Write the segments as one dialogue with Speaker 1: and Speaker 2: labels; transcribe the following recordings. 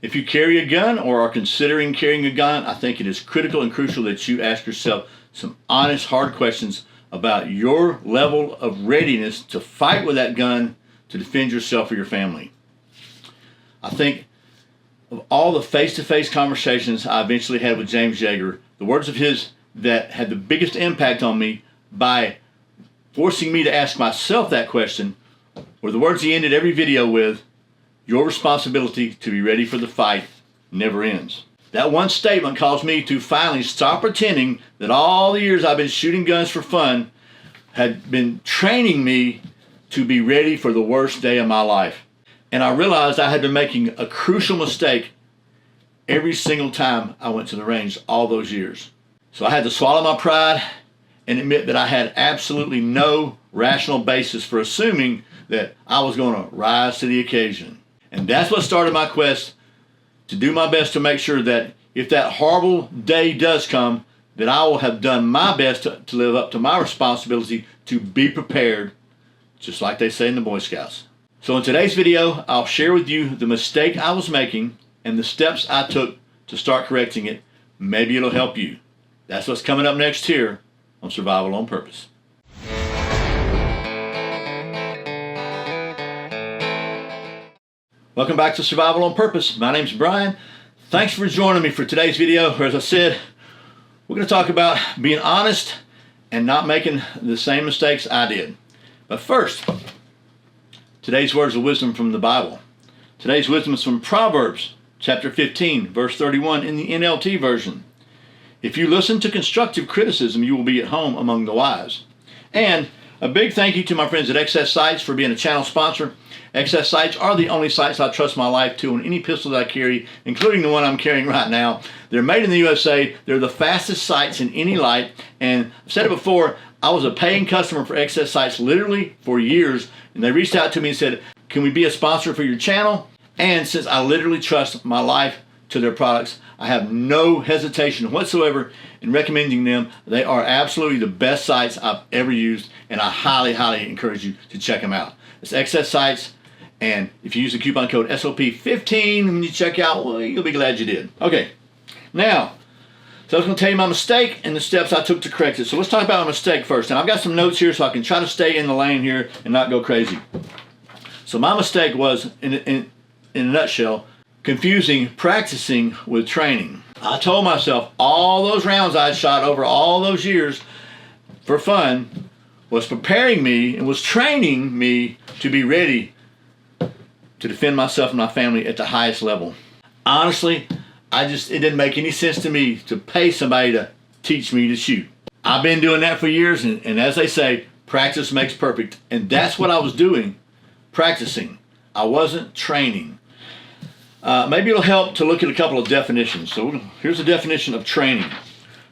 Speaker 1: If you carry a gun or are considering carrying a gun, I think it is critical and crucial that you ask yourself some honest, hard questions about your level of readiness to fight with that gun to defend yourself or your family. I think of all the face-to-face conversations I eventually had with James Yeager, the words of his that had the biggest impact on me by forcing me to ask myself that question were the words he ended every video with: "Your responsibility to be ready for the fight never ends." That one statement caused me to finally stop pretending that all the years I've been shooting guns for fun had been training me to be ready for the worst day of my life. And I realized I had been making a crucial mistake every single time I went to the range all those years. So I had to swallow my pride and admit that I had absolutely no rational basis for assuming that I was going to rise to the occasion. And that's what started my quest to do my best to make sure that if that horrible day does come, that I will have done my best to live up to my responsibility to be prepared, just like they say in the Boy Scouts. So in today's video, I'll share with you the mistake I was making and the steps I took to start correcting it. Maybe it'll help you. That's what's coming up next here on Survival on Purpose. Welcome back to Survival on Purpose. My name's Brian. Thanks for joining me for today's video, where, as I said, we're going to talk about being honest and not making the same mistakes I did. But first, today's words of wisdom from the Bible. Today's wisdom is from Proverbs chapter 15, verse 31 in the NLT version. If you listen to constructive criticism, you will be at home among the wise. And a big thank you to my friends at XS Sights for being a channel sponsor. XS Sights are the only sights I trust my life to on any pistol that I carry, including the one I'm carrying right now. They're made in the USA. They're the fastest sights in any light. And I've said it before, I was a paying customer for XS Sights literally for years. And they reached out to me and said, "Can we be a sponsor for your channel?" And since I literally trust my life to their products, I have no hesitation whatsoever in recommending them. They are absolutely the best sights I've ever used, and I highly, highly encourage you to check them out. It's XS Sights, and if you use the coupon code SOP15 when you check out, well, you'll be glad you did. Okay, now, so I was going to tell you my mistake and the steps I took to correct it. So let's talk about my mistake first. And I've got some notes here so I can try to stay in the lane here and not go crazy. So my mistake was, in a nutshell, confusing practicing with training. I told myself all those rounds I had shot over all those years for fun was preparing me and was training me to be ready to defend myself and my family at the highest level. Honestly, it didn't make any sense to me to pay somebody to teach me to shoot. I've been doing that for years, and as they say, practice makes perfect. And that's what I was doing, practicing. I wasn't training. Maybe it'll help to look at a couple of definitions. So here's a definition of training.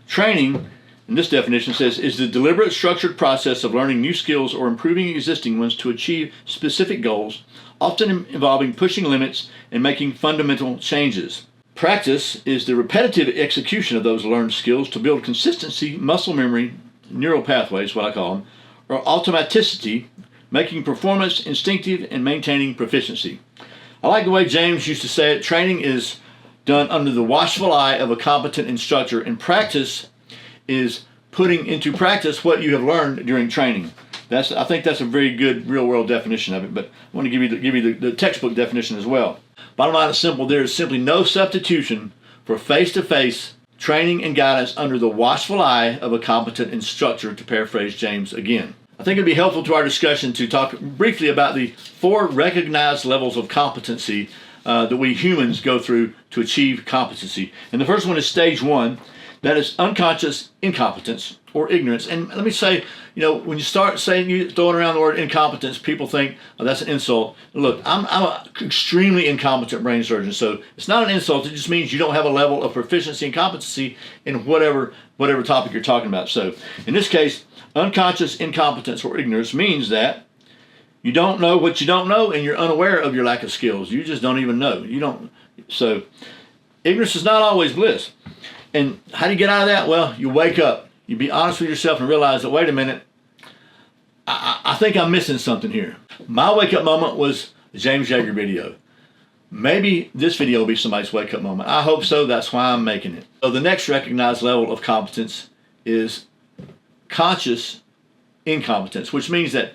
Speaker 1: Training, in this definition, says, is the deliberate, structured process of learning new skills or improving existing ones to achieve specific goals, often involving pushing limits and making fundamental changes. Practice is the repetitive execution of those learned skills to build consistency, muscle memory, neural pathways, what I call them, or automaticity, making performance instinctive and maintaining proficiency. I like the way James used to say it. Training is done under the watchful eye of a competent instructor, and practice is putting into practice what you have learned during training. I think that's a very good real-world definition of it, but I want to give you the textbook definition as well. Bottom line is simple. There is simply no substitution for face-to-face training and guidance under the watchful eye of a competent instructor, to paraphrase James again. I think it'd be helpful to our discussion to talk briefly about the 4 recognized levels of competency that we humans go through to achieve competency. And the first one is stage 1. That is unconscious incompetence or ignorance. And let me say, when you start throwing around the word incompetence, people think, oh, that's an insult. Look, I'm an extremely incompetent brain surgeon, so it's not an insult. It just means you don't have a level of proficiency and competency in whatever topic you're talking about. So in this case, unconscious incompetence or ignorance means that you don't know what you don't know, and you're unaware of your lack of skills. You just don't even know. So ignorance is not always bliss. And how do you get out of that? Well, you wake up. You be honest with yourself and realize that, wait a minute, I think I'm missing something here. My wake-up moment was the James Yeager video. maybe this video will be somebody's wake-up moment. I hope so. That's why I'm making it. So the next recognized level of competence is conscious incompetence, which means that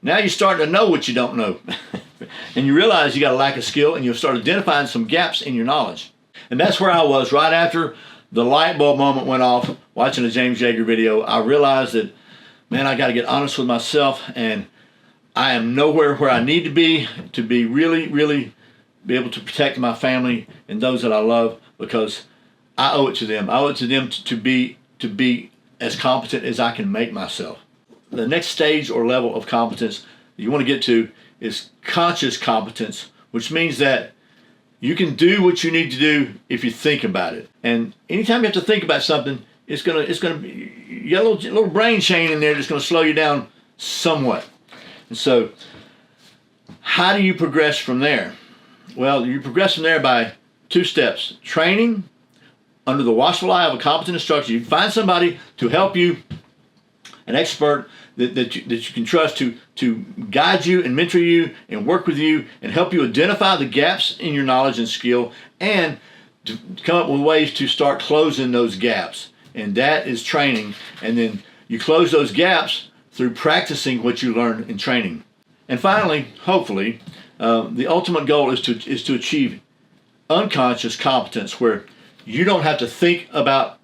Speaker 1: now you're starting to know what you don't know. And you realize you got a lack of skill, and you'll start identifying some gaps in your knowledge. And that's where I was right after the light bulb moment went off watching the James Yeager video. I realized that, man, I got to get honest with myself, and I am nowhere where I need to be really, really be able to protect my family and those that I love, because I owe it to them. I owe it to them to be as competent as I can make myself. The next stage or level of competence you want to get to is conscious competence, which means that you can do what you need to do if you think about it. And anytime you have to think about something, it's gonna be, you got a little brain chain in there that's gonna slow you down somewhat. And so, how do you progress from there? Well, you progress from there by 2 steps: training under the watchful eye of a competent instructor. You find somebody to help you, an expert that you can trust to guide you and mentor you and work with you and help you identify the gaps in your knowledge and skill, and to come up with ways to start closing those gaps. And that is training. And then you close those gaps through practicing what you learned in training. And finally, hopefully, the ultimate goal is to achieve unconscious competence, where you don't have to think about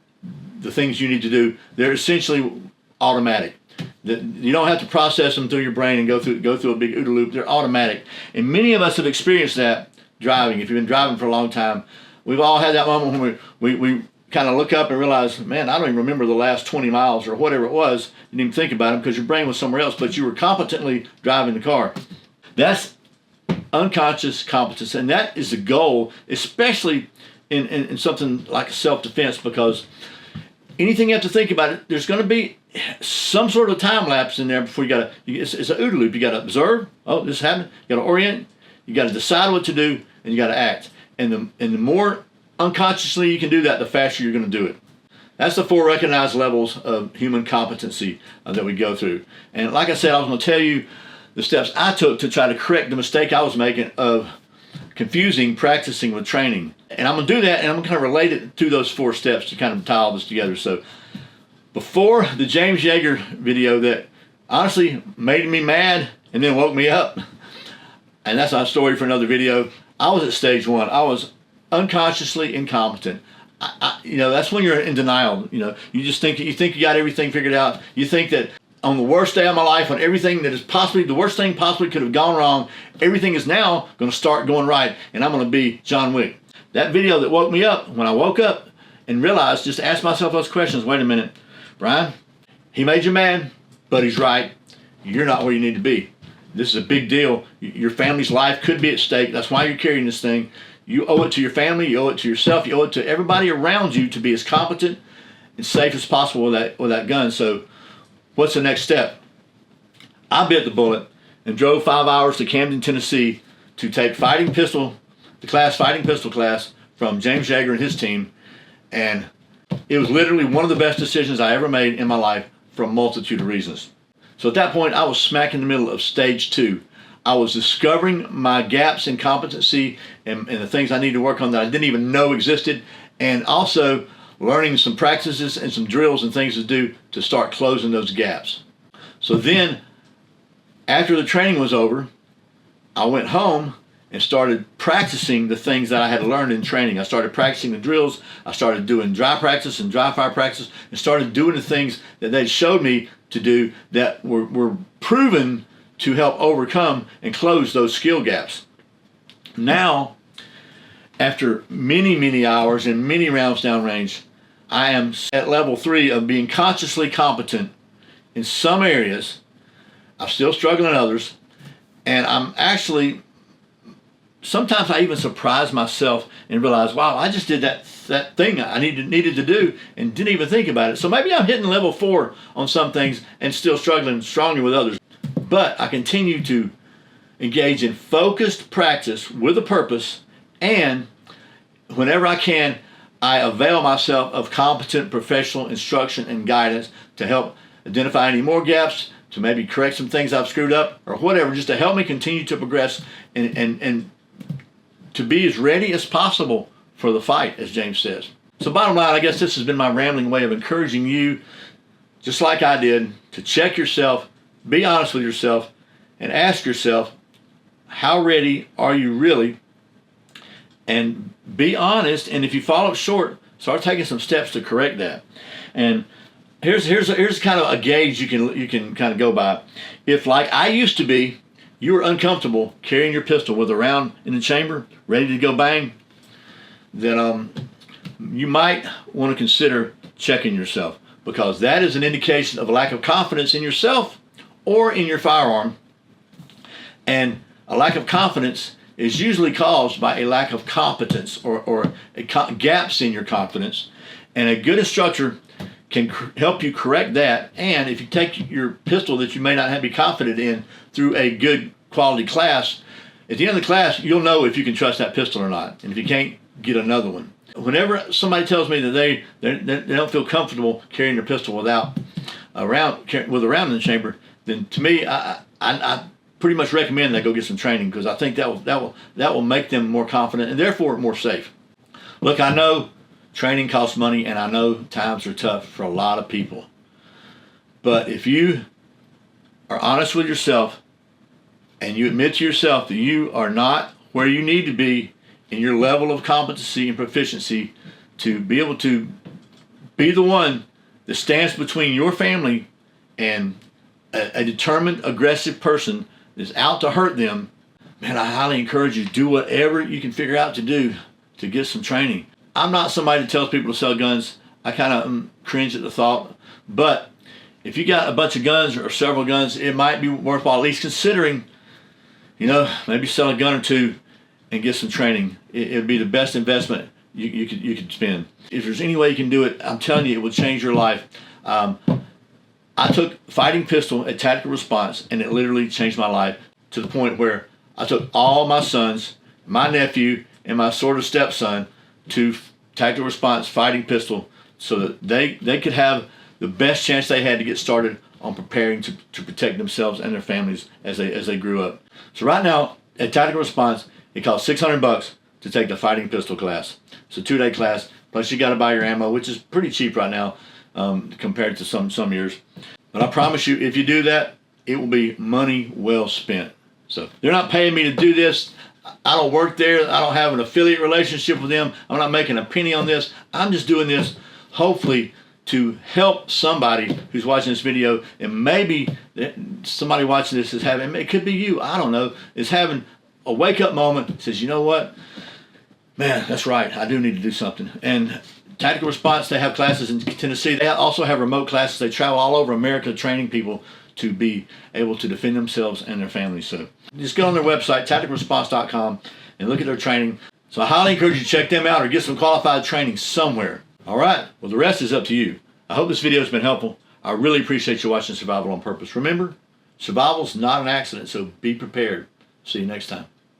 Speaker 1: the things you need to do. They're essentially automatic. You don't have to process them through your brain and go through a big OODA loop. They're automatic. And many of us have experienced that driving. If you've been driving for a long time, we've all had that moment when we kind of look up and realize, man, I don't even remember the last 20 miles or whatever it was. You didn't even think about them because your brain was somewhere else, but you were competently driving the car. That's unconscious competence, and that is the goal, especially in something like self-defense, because anything you have to think about it, there's going to be some sort of time lapse in there before it's an OODA loop. You got to observe, oh, this happened. You got to orient, you got to decide what to do, and you got to act. And the more unconsciously you can do that, the faster you're going to do it. That's the 4 recognized levels of human competency that we go through. And like I said, I was going to tell you the steps I took to try to correct the mistake I was making of confusing practicing with training. And I'm going to do that, and I'm going to kind of relate it to those 4 steps to kind of tie all this together. So before the James Yeager video that honestly made me mad and then woke me up, and that's our story for another video, I was at stage 1. I was unconsciously incompetent. That's when you're in denial. You just think you got everything figured out. You think that on the worst day of my life, on everything that is possibly the worst thing possibly could have gone wrong, everything is now going to start going right, and I'm going to be John Wick. That video that woke me up, when I woke up and realized, just ask myself those questions. Wait a minute, Brian, he made you mad, but he's right. You're not where you need to be. This is a big deal. Your family's life could be at stake. That's why you're carrying this thing. You owe it to your family. You owe it to yourself. You owe it to everybody around you to be as competent and safe as possible with that gun. So what's the next step? I bit the bullet and drove 5 hours to Camden, Tennessee to take the fighting pistol class from James Yeager and his team. And it was literally one of the best decisions I ever made in my life for a multitude of reasons. So at that point, I was smack in the middle of stage 2. I was discovering my gaps in competency and the things I need to work on that I didn't even know existed, and also learning some practices and some drills and things to do to start closing those gaps. So then, after the training was over, I went home and started practicing the things that I had learned in training. I started practicing the drills. I started doing dry practice and dry fire practice, and started doing the things that they showed me to do that were proven to help overcome and close those skill gaps. Now, after many, many hours and many rounds downrange, I am at level 3 of being consciously competent in some areas. I'm still struggling in others, and I'm actually, sometimes I even surprise myself and realize, wow, I just did that thing I needed to do and didn't even think about it. So maybe I'm hitting level 4 on some things and still struggling strongly with others. But I continue to engage in focused practice with a purpose, and whenever I can, I avail myself of competent professional instruction and guidance to help identify any more gaps, to maybe correct some things I've screwed up, or whatever, just to help me continue to progress and to be as ready as possible for the fight, as James says. So bottom line, I guess this has been my rambling way of encouraging you, just like I did, to check yourself, be honest with yourself, and ask yourself, how ready are you really? And be honest, and if you fall up short, start taking some steps to correct that. And here's kind of a gauge you can kind of go by. If, like I used to be, you were uncomfortable carrying your pistol with a round in the chamber, ready to go bang, then you might want to consider checking yourself, because that is an indication of a lack of confidence in yourself or in your firearm. And a lack of confidence is usually caused by a lack of competence or gaps in your confidence. And a good instructor can help you correct that. And if you take your pistol that you may not be confident in through a good quality class, at the end of the class, you'll know if you can trust that pistol or not. And if you can't, get another one. Whenever somebody tells me that they don't feel comfortable carrying their pistol with a round in the chamber, then to me, I pretty much recommend they go get some training, because I think that will make them more confident and therefore more safe. Look, I know training costs money, and I know times are tough for a lot of people. But if you are honest with yourself and you admit to yourself that you are not where you need to be in your level of competency and proficiency to be able to be the one that stands between your family and a determined, aggressive person that's out to hurt them, man, I highly encourage you to do whatever you can figure out to do to get some training. I'm not somebody that tells people to sell guns. I kind of cringe at the thought. But if you got a bunch of guns or several guns, it might be worthwhile at least considering, maybe sell a gun or two and get some training. It would be the best investment you could spend. If there's any way you can do it, I'm telling you, it will change your life. I took fighting pistol at Tactical Response, and it literally changed my life to the point where I took all my sons, my nephew, and my sort of stepson to Tactical Response fighting pistol, so that they could have the best chance they had to get started on preparing to protect themselves and their families as they grew up. So right now at Tactical Response, it costs $600 to take the fighting pistol class. It's a 2-day class, plus you got to buy your ammo, which is pretty cheap right now compared to some years. But I promise you, if you do that, it will be money well spent. So they're not paying me to do this. I don't work there. I don't have an affiliate relationship with them. I'm not making a penny on this. I'm just doing this hopefully to help somebody who's watching this video, and maybe somebody watching this is having, it could be you, I don't know, is having a wake-up moment, says, you know what, man, that's right, I do need to do something. And Tactical Response, they have classes in Tennessee. They also have remote classes. They travel all over America training people to be able to defend themselves and their families. So just go on their website, tacticalresponse.com, and look at their training. So I highly encourage you to check them out or get some qualified training somewhere. All right, well, the rest is up to you. I hope this video has been helpful. I really appreciate you watching Survival on Purpose. Remember, survival's not an accident, so be prepared. See you next time.